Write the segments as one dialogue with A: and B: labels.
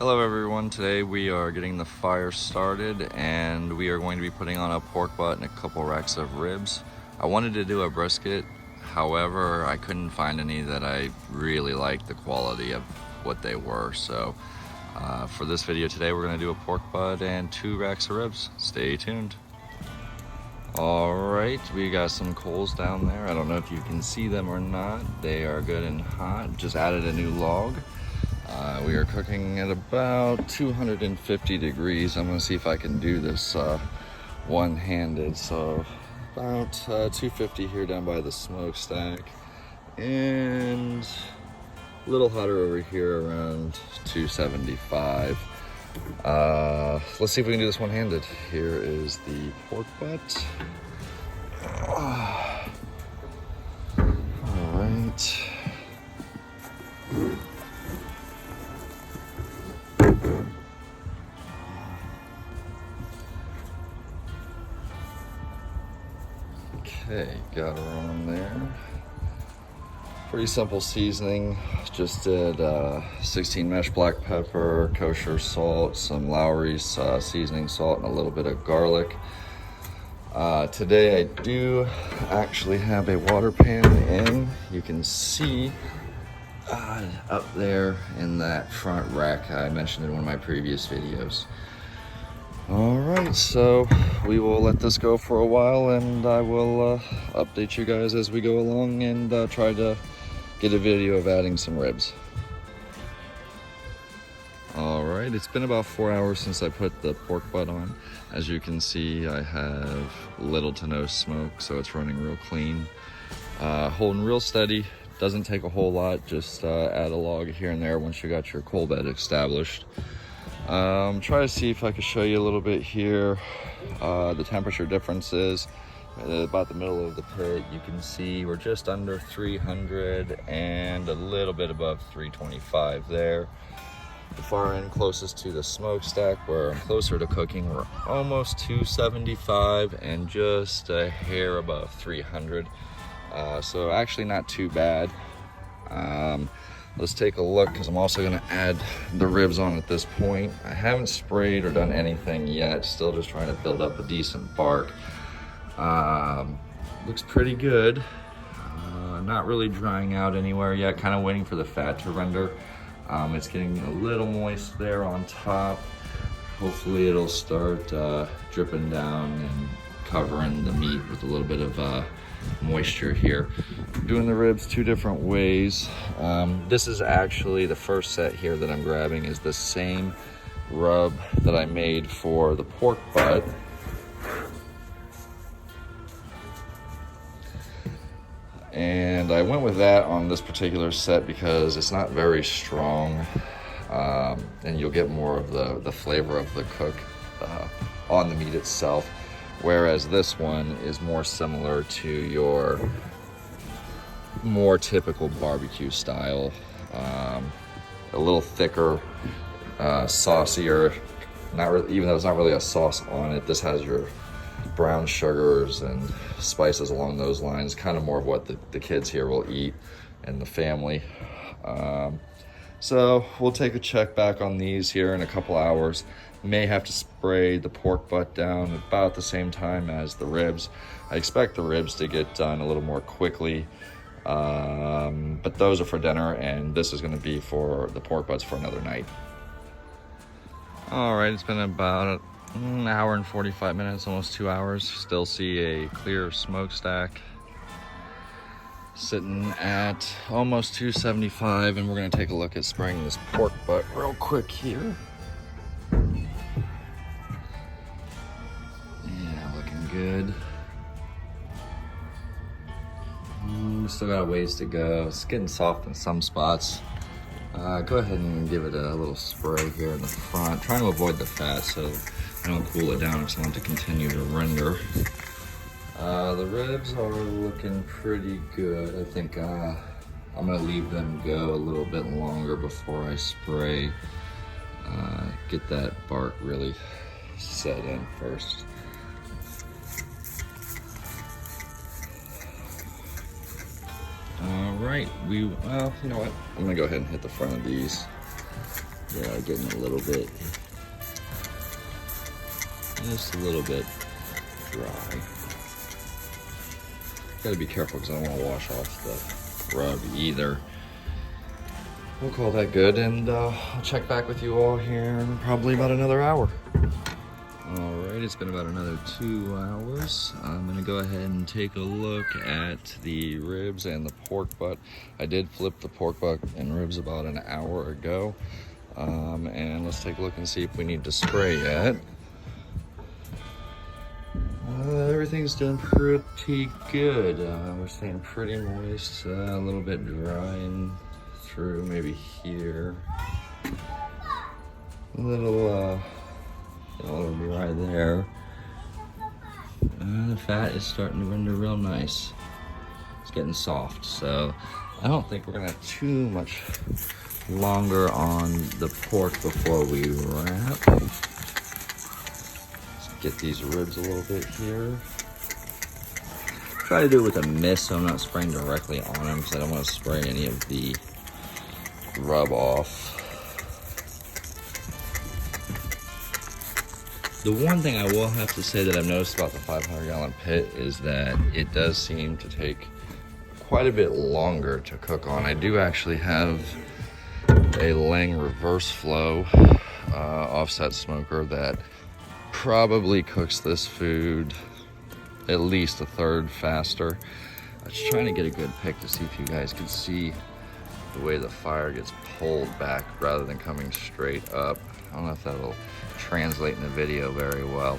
A: Hello everyone, today we are getting the fire started and we are going to be putting on a pork butt and a couple racks of ribs. I wanted to do a brisket, however I couldn't find any that I really liked the quality of what they were. So for this video today we're going to do a pork butt and 2 racks of ribs. Stay tuned. Alright, we got some coals down there. I don't know if you can see them or not. They are good and hot. Just added a new log. We are cooking at about 250 degrees. I'm going to see if I can do this one-handed. So about 250 here down by the smokestack, and a little hotter over here around 275. Let's see if we can do this one-handed. Here is the pork butt. All right. Okay, got her on there. Pretty simple seasoning. Just did 16 mesh black pepper, kosher salt, some Lowry's seasoning salt, and a little bit of garlic. Today I do actually have a water pan in. You can see up there in that front rack. I mentioned in one of my previous videos. All right, so we will let this go for a while, and I will update you guys as we go along and try to get a video of adding some ribs. All right, it's been about 4 hours since I put the pork butt on. As you can see, I have little to no smoke, so it's running real clean. Holding real steady, doesn't take a whole lot, just add a log here and there once you got your coal bed established. Try to see if I can show you a little bit here. The temperature differences at about the middle of the pit. You can see we're just under 300 and a little bit above 325 there. The far end closest to the smokestack, where I'm closer to cooking, we're almost 275 and just a hair above 300. So actually not too bad. Let's take a look, because I'm also going to add the ribs on at this point. I haven't sprayed or done anything yet, still just trying to build up a decent bark. Looks pretty good. Not really drying out anywhere yet, kind of waiting for the fat to render. It's getting a little moist there on top. Hopefully it'll start dripping down and covering the meat with a little bit of moisture here. I'm doing the ribs 2 different ways. This is actually the first set here that I'm grabbing is the same rub that I made for the pork butt. And I went with that on this particular set because it's not very strong, and you'll get more of the flavor of the cook on the meat itself. Whereas this one is more similar to your more typical barbecue style. A little thicker, saucier. Not really, even though there's not really a sauce on it, this has your brown sugars and spices along those lines. Kind of more of what the kids here will eat and the family. So we'll take a check back on these here in a couple hours. May have to spray the pork butt down about the same time as the ribs. I expect the ribs to get done a little more quickly, but those are for dinner, and this is going to be for the pork butts for another night. All right, it's been about an hour and 45 minutes, almost 2 hours. Still see a clear smokestack sitting at almost 275, and we're going to take a look at spraying this pork butt real quick here. Good. Still got a ways to go. It's getting soft in some spots. Go ahead and give it a little spray here in the front. Trying to avoid the fat so I don't cool it down. I just want it to continue to render. The ribs are looking pretty good. I think I'm gonna leave them go a little bit longer before I spray. Get that bark really set in first. All right, well, you know what? I'm gonna go ahead and hit the front of these. Yeah, getting a little bit, just a little bit dry. Gotta be careful because I don't want to wash off the rub either. We'll call that good, and I'll check back with you all here in probably about another hour. All right, it's been about another 2 hours. I'm gonna go ahead and take a look at the ribs and the pork butt. I did flip the pork butt and ribs about an hour ago. And let's take a look and see if we need to spray yet. Everything's doing pretty good. We're staying pretty moist, a little bit drying through maybe here. A little dry there. The fat is starting to render real nice. It's getting soft, so I don't think we're gonna have too much longer on the pork before we wrap. Let's get these ribs a little bit here. Try to do it with a mist so I'm not spraying directly on them because I don't want to spray any of the rub off. The one thing I will have to say that I've noticed about the 500-gallon pit is that it does seem to take quite a bit longer to cook on. I do actually have a Lang reverse flow offset smoker that probably cooks this food at least a third faster. I was trying to get a good pic to see if you guys could see the way the fire gets pulled back rather than coming straight up. I don't know if that'll translate in the video very well.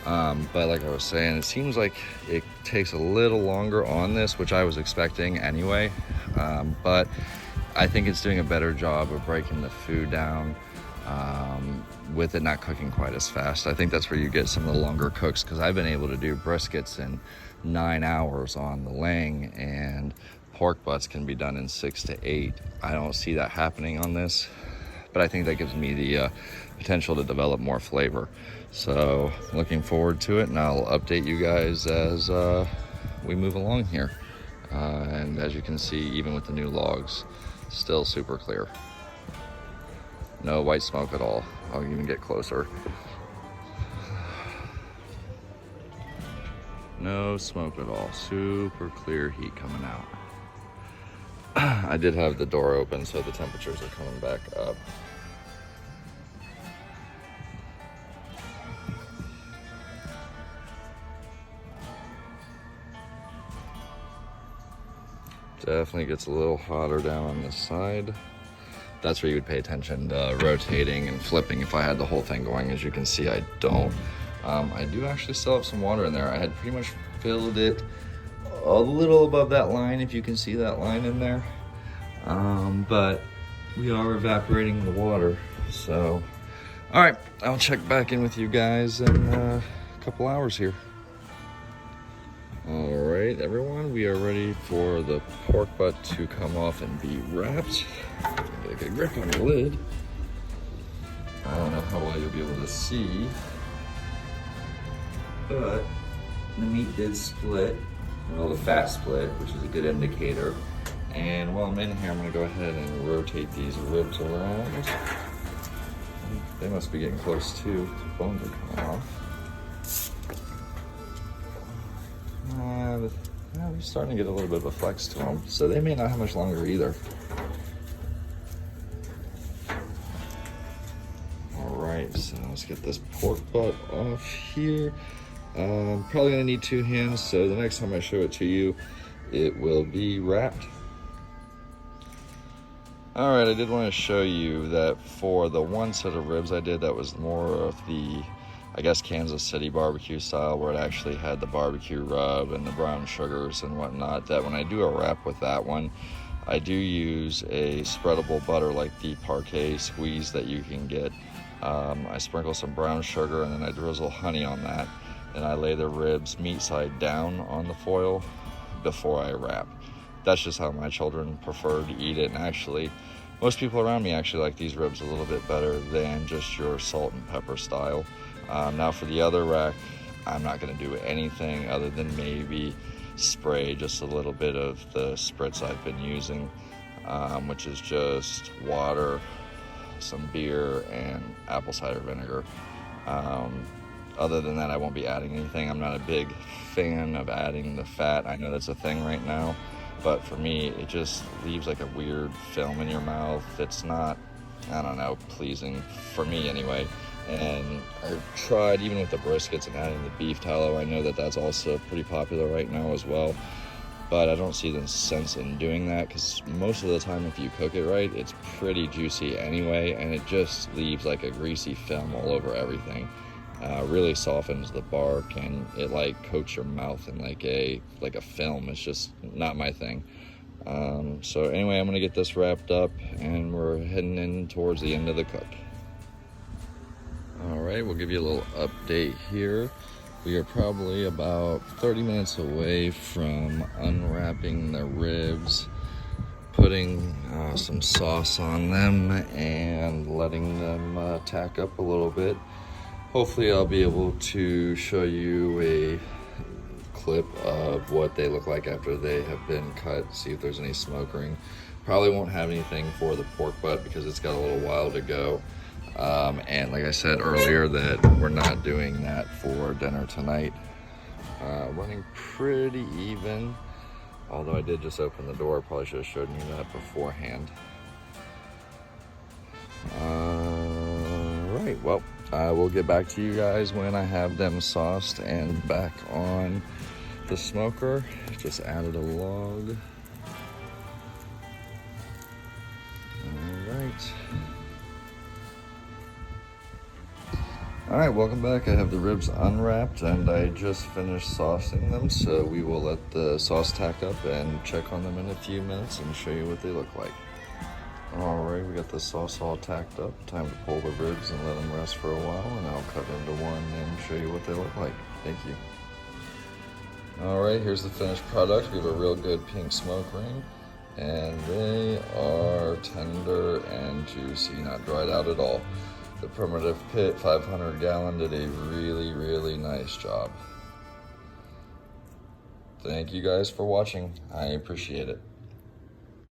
A: But like I was saying, it seems like it takes a little longer on this, which I was expecting anyway. But I think it's doing a better job of breaking the food down with it not cooking quite as fast. I think that's where you get some of the longer cooks, because I've been able to do briskets in 9 hours on the Lang, and pork butts can be done in 6 to 8. I don't see that happening on this, but I think that gives me the potential to develop more flavor. So looking forward to it, and I'll update you guys as we move along here. And as you can see, even with the new logs, still super clear. No white smoke at all. I'll even get closer. No smoke at all. Super clear heat coming out. I did have the door open, so the temperatures are coming back up. Definitely gets a little hotter down on this side. That's where you would pay attention to rotating and flipping if I had the whole thing going. As you can see, I don't. I do actually still have some water in there. I had pretty much filled it a little above that line, if you can see that line in there. But we are evaporating the water. So, all right, I'll check back in with you guys in a couple hours here. All right, everyone, we are ready for the pork butt to come off and be wrapped. Get a good grip on the lid. I don't know how well you'll be able to see, but the meat did split. Well, the fat split, which is a good indicator. And while I'm in here, I'm gonna go ahead and rotate these ribs around. They must be getting close too. The bones are coming off. They're starting to get a little bit of a flex to them, so they may not have much longer either. All right, so let's get this pork butt off here. Probably gonna need 2 hands, so the next time I show it to you, it will be wrapped. All right, I did want to show you that for the one set of ribs I did, that was more of the, I guess, Kansas City barbecue style, where it actually had the barbecue rub and the brown sugars and whatnot, that when I do a wrap with that one, I do use a spreadable butter like the Parquet squeeze that you can get. I sprinkle some brown sugar and then I drizzle honey on that, and I lay the ribs meat side down on the foil before I wrap. That's just how my children prefer to eat it, and actually most people around me actually like these ribs a little bit better than just your salt and pepper style. Now for the other rack, I'm not going to do anything other than maybe spray just a little bit of the spritz I've been using, which is just water, some beer, and apple cider vinegar. Other than that, I won't be adding anything. I'm not a big fan of adding the fat. I know that's a thing right now, but for me, it just leaves like a weird film in your mouth. It's not, I don't know, pleasing for me anyway. And I've tried even with the briskets and adding the beef tallow. I know that that's also pretty popular right now as well, but I don't see the sense in doing that, because most of the time if you cook it right, it's pretty juicy anyway, and it just leaves like a greasy film all over everything. Really softens the bark, and it like coats your mouth in like a film. It's just not my thing. So anyway, I'm gonna get this wrapped up, and we're heading in towards the end of the cook. All right, we'll give you a little update here. We are probably about 30 minutes away from unwrapping the ribs, putting some sauce on them, and letting them tack up a little bit. Hopefully I'll be able to show you a clip of what they look like after they have been cut, see if there's any smoke ring. Probably won't have anything for the pork butt because it's got a little while to go. And like I said earlier, that we're not doing that for dinner tonight. Running pretty even, although I did just open the door. Probably should have showed you that beforehand. Right, well, I will get back to you guys when I have them sauced and back on the smoker. Just added a log. All right. All right, welcome back. I have the ribs unwrapped, and I just finished saucing them, so we will let the sauce tack up and check on them in a few minutes and show you what they look like. All right, we got the sauce all tacked up. Time to pull the ribs and let them rest for a while, and I'll cut into one and show you what they look like. Thank you. All right, here's the finished product. We have a real good pink smoke ring, and they are tender and juicy, not dried out at all. The Primitive Pit 500 gallon did a really, really nice job. Thank you guys for watching. I appreciate it.